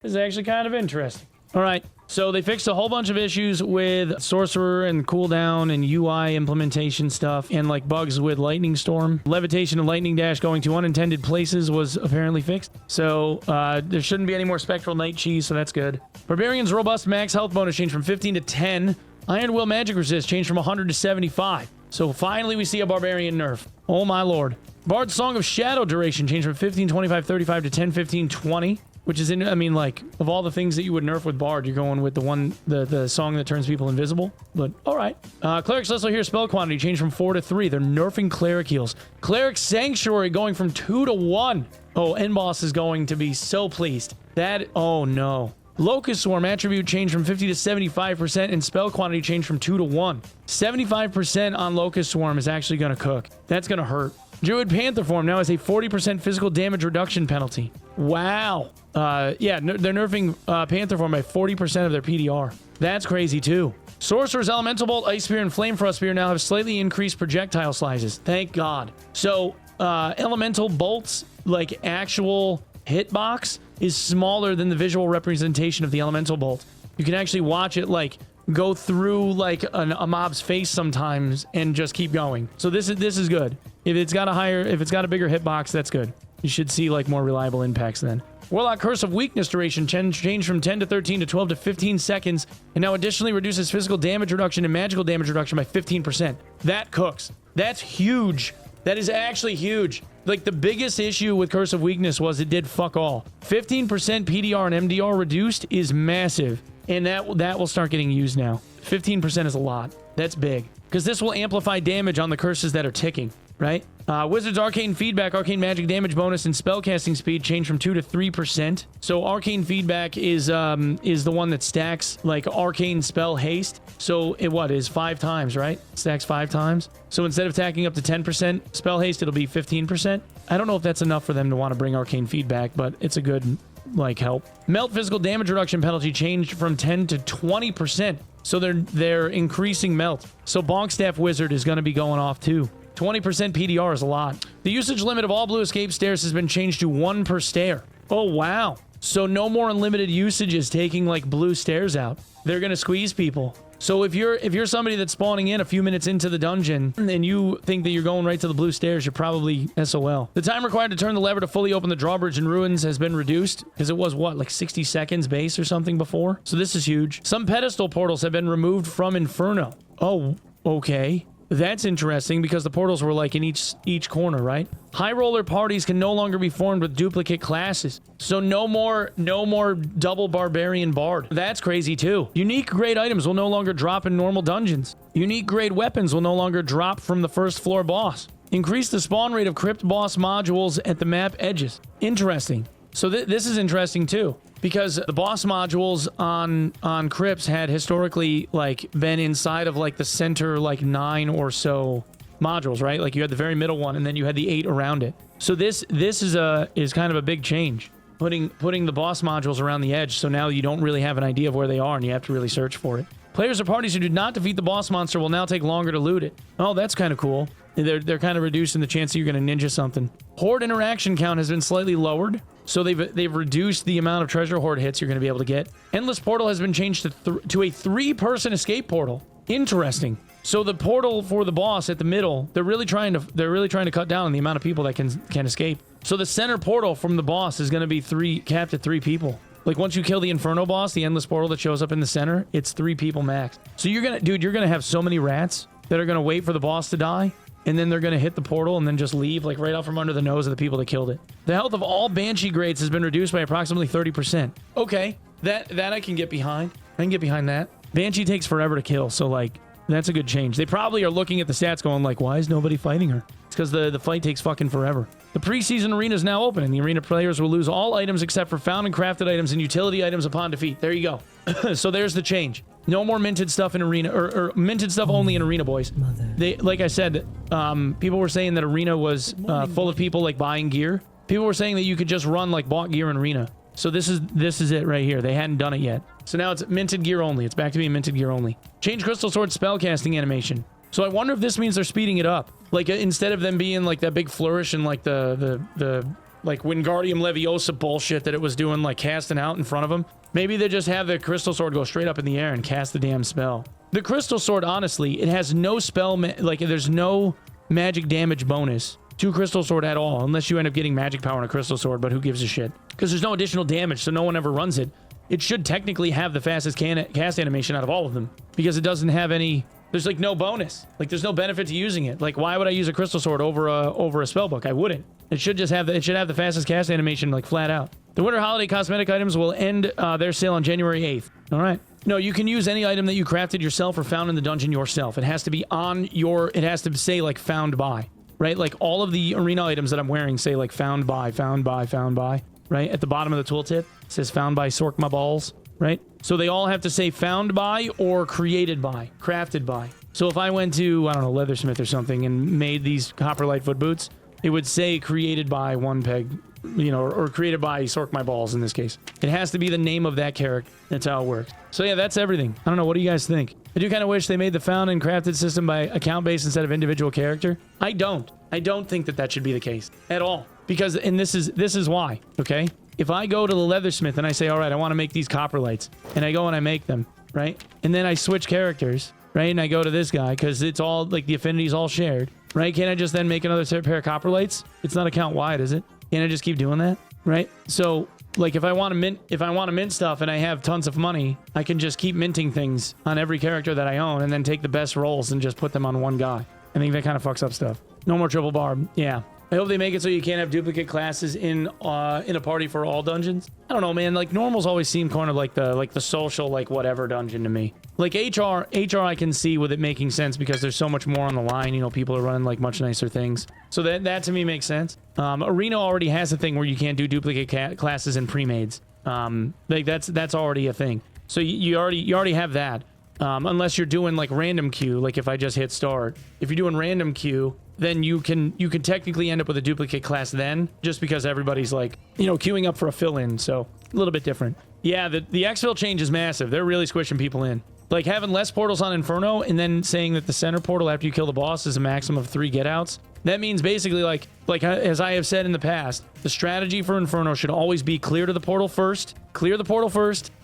This is actually kind of interesting. All right, so they fixed a whole bunch of issues with Sorcerer and cooldown and UI implementation stuff and like bugs with Lightning Storm. Levitation and Lightning Dash going to unintended places was apparently fixed. So there shouldn't be any more Spectral Night Cheese, so that's good. Barbarian's Robust Max Health bonus changed from 15 to 10. Iron Will Magic Resist changed from 100 to 75. So finally we see a Barbarian nerf. Oh my lord. Bard's Song of Shadow duration changed from 15, 25, 35 to 10, 15, 20. Which is, I mean, like, of all the things that you would nerf with Bard, you're going with the song that turns people invisible. But, all right. Cleric's Lesser Here spell quantity changed from 4 to 3. They're nerfing Cleric heals. Cleric Sanctuary going from 2 to 1. Oh, Endboss is going to be so pleased. Oh no. Locust Swarm attribute changed from 50 to 75%, and spell quantity changed from 2 to 1. 75% on Locust Swarm is actually going to cook. That's going to hurt. Druid Panther Form now has a 40% physical damage reduction penalty. Wow. Yeah, they're nerfing Panther Form by 40% of their PDR. That's crazy too. Sorcerer's Elemental Bolt, Ice Spear, and Flame Frost Spear now have slightly increased projectile sizes. Thank God. So, Elemental Bolt's, like, actual hitbox is smaller than the visual representation of the Elemental Bolt. You can actually watch it, like, go through, like, a mob's face sometimes and just keep going. So this is good. If it's got a bigger hitbox, that's good. You should see, like, more reliable impacts then. Warlock Curse of Weakness duration changed from 10 to 13 to 12 to 15 seconds, and now additionally reduces physical damage reduction and magical damage reduction by 15%. That cooks. That's huge. That is actually huge. Like, the biggest issue with Curse of Weakness was it did fuck all. 15% PDR and MDR reduced is massive, and that will start getting used now. 15% is a lot. That's big. Because this will amplify damage on the curses that are ticking, right? Wizard's Arcane Feedback, Arcane Magic Damage bonus, and spellcasting speed change from 2 to 3%. So Arcane Feedback is the one that stacks, like, Arcane Spell Haste. So it is 5 times, right? Stacks 5 times. So instead of tacking up to 10% Spell Haste, it'll be 15%. I don't know if that's enough for them to want to bring Arcane Feedback, but it's a good, like, help. Melt Physical Damage Reduction penalty changed from 10 to 20%. So they're increasing Melt. So Bonkstaff Wizard is going to be going off too. 20% PDR is a lot. The usage limit of all blue escape stairs has been changed to 1 per stair. Oh, wow. So no more unlimited usages taking, like, blue stairs out. They're going to squeeze people. So if you're somebody that's spawning in a few minutes into the dungeon and you think that you're going right to the blue stairs, you're probably SOL. The time required to turn the lever to fully open the drawbridge in Ruins has been reduced because it was, what, like 60 seconds base or something before? So this is huge. Some pedestal portals have been removed from Inferno. Oh, okay. That's interesting because the portals were like in each corner, right? High roller parties can no longer be formed with duplicate classes. So no more double barbarian bard. That's crazy too. Unique grade items will no longer drop in normal dungeons. Unique grade weapons will no longer drop from the first floor boss. Increase the spawn rate of crypt boss modules at the map edges. Interesting. So this is interesting too, because the boss modules on crypts had historically, like, been inside of, like, the center, like, 9 or so modules, right? Like, you had the very middle one and then you had the 8 around it. So this is kind of a big change, putting the boss modules around the edge. So now you don't really have an idea of where they are and you have to really search for it. Players or parties who did not defeat the boss monster will now take longer to loot it. Oh, that's kind of cool. They're kind of reducing the chance that you're going to ninja something. Horde interaction count has been slightly lowered, so they've reduced the amount of treasure horde hits you're going to be able to get. Endless portal has been changed to a 3-person escape portal. Interesting. So the portal for the boss at the middle, they're really trying to cut down on the amount of people that can escape. So the center portal from the boss is going to be capped at 3 people. Like, once you kill the Inferno boss, the endless portal that shows up in the center, it's 3 people max. So you're gonna have so many rats that are gonna wait for the boss to die, and then they're gonna hit the portal and then just leave, like, right out from under the nose of the people that killed it. The health of all Banshee grades has been reduced by approximately 30%. Okay, that I can get behind. I can get behind that. Banshee takes forever to kill, so, like, that's a good change. They probably are looking at the stats going, like, why is nobody fighting her? It's because the fight takes fucking forever. The preseason arena is now open, and the arena players will lose all items except for found and crafted items and utility items upon defeat. There you go. So there's the change. No more minted stuff in arena, or minted stuff only in arena, boys. They, like I said, people were saying that arena was full of people, like, buying gear. People were saying that you could just run, like, bought gear in arena. So this is it right here. They hadn't done it yet. So now it's minted gear only. It's back to being minted gear only. Change Crystal Sword spellcasting animation. So I wonder if this means they're speeding it up. Like, instead of them being, like, that big flourish and, like, the like Wingardium Leviosa bullshit that it was doing, like casting out in front of them. Maybe they just have the Crystal Sword go straight up in the air and cast the damn spell. The Crystal Sword, honestly, it has no spell, like there's no magic damage bonus to Crystal Sword at all, unless you end up getting magic power in a Crystal Sword, but who gives a shit? Because there's no additional damage, so no one ever runs it. It should technically have the fastest cast animation out of all of them, because it doesn't have any... There's like no bonus. Like there's no benefit to using it. Like why would I use a Crystal Sword over a spellbook? I wouldn't. It should just have the fastest cast animation, like flat out. The Winter Holiday cosmetic items will end their sale on January 8th. All right. No, you can use any item that you crafted yourself or found in the dungeon yourself. It has to be on your... It has to say like found by, right? Like all of the arena items that I'm wearing say like found by, found by, found by, right? At the bottom of the tooltip, it says found by Sork my balls, right? So they all have to say found by or created by, crafted by. So if I went to, I don't know, Leathersmith or something and made these Copper Lightfoot boots, it would say created by Onepeg, you know, or created by Sork my balls in this case. It has to be the name of that character. That's how it works. So yeah, that's everything. I don't know. What do you guys think? I do kind of wish they made the found and crafted system by account based instead of individual character. I don't think that that should be the case at all. Because, and this is why, okay? If I go to the Leathersmith and I say, all right, I want to make these copper lights, and I go and I make them, right? And then I switch characters, right? And I go to this guy because it's all, like, the affinity's all shared, right? Can't I just then make another pair of copper lights? It's not account wide, is it? Can't I just keep doing that, right? So, like, if I want to mint stuff and I have tons of money, I can just keep minting things on every character that I own and then take the best rolls and just put them on one guy. I think that kind of fucks up stuff. No more triple barb. Yeah. I hope they make it so you can't have duplicate classes in a party for all dungeons. I don't know, man. Like, normals always seem kind of like the social, like, whatever dungeon to me. Like, HR I can see with it making sense because there's so much more on the line. You know, people are running, like, much nicer things. So that to me makes sense. Arena already has a thing where you can't do duplicate classes in pre-mades. Like, that's already a thing. So you already have that. Unless you're doing, like, random queue, like if I just hit start. If you're doing random queue, then you can technically end up with a duplicate class then, just because everybody's, like, you know, queuing up for a fill-in, so a little bit different. Yeah, the exfil change is massive. They're really squishing people in. Like, having less portals on Inferno and then saying that the center portal after you kill the boss is a maximum of 3 get-outs. That means basically, like as I have said in the past, the strategy for Inferno should always be clear the portal first,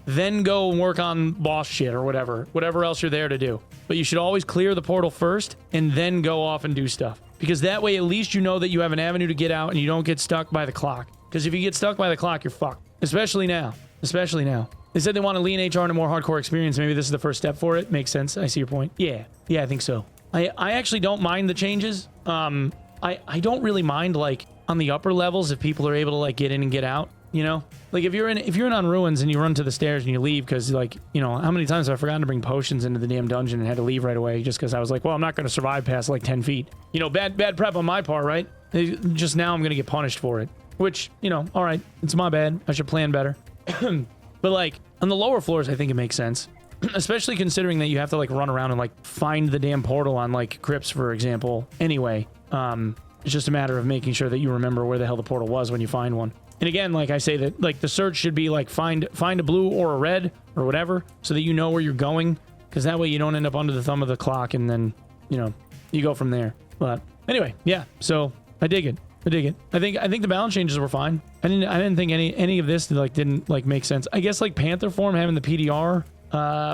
then go and work on boss shit or whatever else you're there to do. But you should always clear the portal first and then go off and do stuff. Because that way, at least you know that you have an avenue to get out and you don't get stuck by the clock. Because if you get stuck by the clock, you're fucked. Especially now. They said they want to lean HR into more hardcore experience. Maybe this is the first step for it. Makes sense. I see your point. Yeah, I think so. I actually don't mind the changes. I don't really mind, like, on the upper levels if people are able to, like, get in and get out, you know? Like, if you're in on ruins and you run to the stairs and you leave because, like, you know, how many times have I forgotten to bring potions into the damn dungeon and had to leave right away just because I was like, well, I'm not going to survive past, like, 10 feet. You know, bad prep on my part, right? Just now I'm going to get punished for it. Which, you know, all right, it's my bad. I should plan better. But, like, on the lower floors, I think it makes sense. Especially considering that you have to, like, run around and, like, find the damn portal on, like, crypts, for example. Anyway, it's just a matter of making sure that you remember where the hell the portal was when you find one. And again, like I say, that, like, the search should be, like, find a blue or a red or whatever so that you know where you're going. Because that way you don't end up under the thumb of the clock and then, you know, you go from there. But anyway, yeah, so I dig it. I think the balance changes were fine. I didn't think any of this, like, didn't, like, make sense. I guess, like, Panther Form having the PDR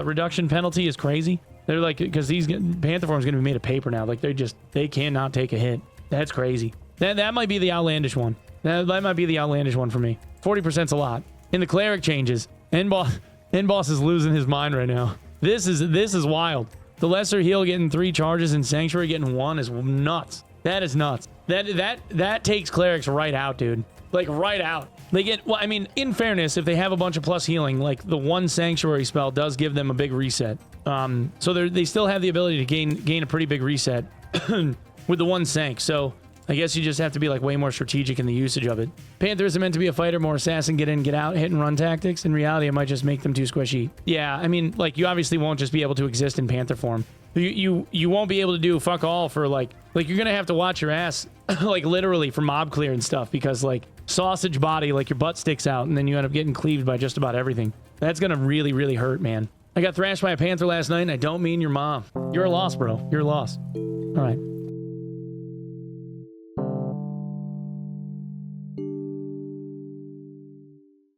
reduction penalty is crazy. They're like, because Panther Form is going to be made of paper now. Like, they cannot take a hit. That's crazy. That might be the outlandish one. That might be the outlandish one for me. 40%'s a lot. And the Cleric changes. N-Boss is losing his mind right now. This is wild. The Lesser Heal getting 3 charges and Sanctuary getting 1 is nuts. That is nuts. That takes Clerics right out, dude. Like, right out. They get, well, I mean, in fairness, if they have a bunch of plus healing, like, the 1 Sanctuary spell does give them a big reset. So they still have the ability to gain a pretty big reset with the 1 Sank. So I guess you just have to be, like, way more strategic in the usage of it. Panther isn't meant to be a fighter, more assassin, get in, get out, hit and run tactics. In reality, it might just make them too squishy. Yeah, I mean, like, you obviously won't just be able to exist in Panther form. You won't be able to do fuck all for, like you're gonna have to watch your ass, like, literally for mob clear and stuff, because, like, sausage body, like, your butt sticks out and then you end up getting cleaved by just about everything. That's gonna really, really hurt, man. I got thrashed by a panther last night and I don't mean your mom. You're a loss, bro. You're a loss. All right.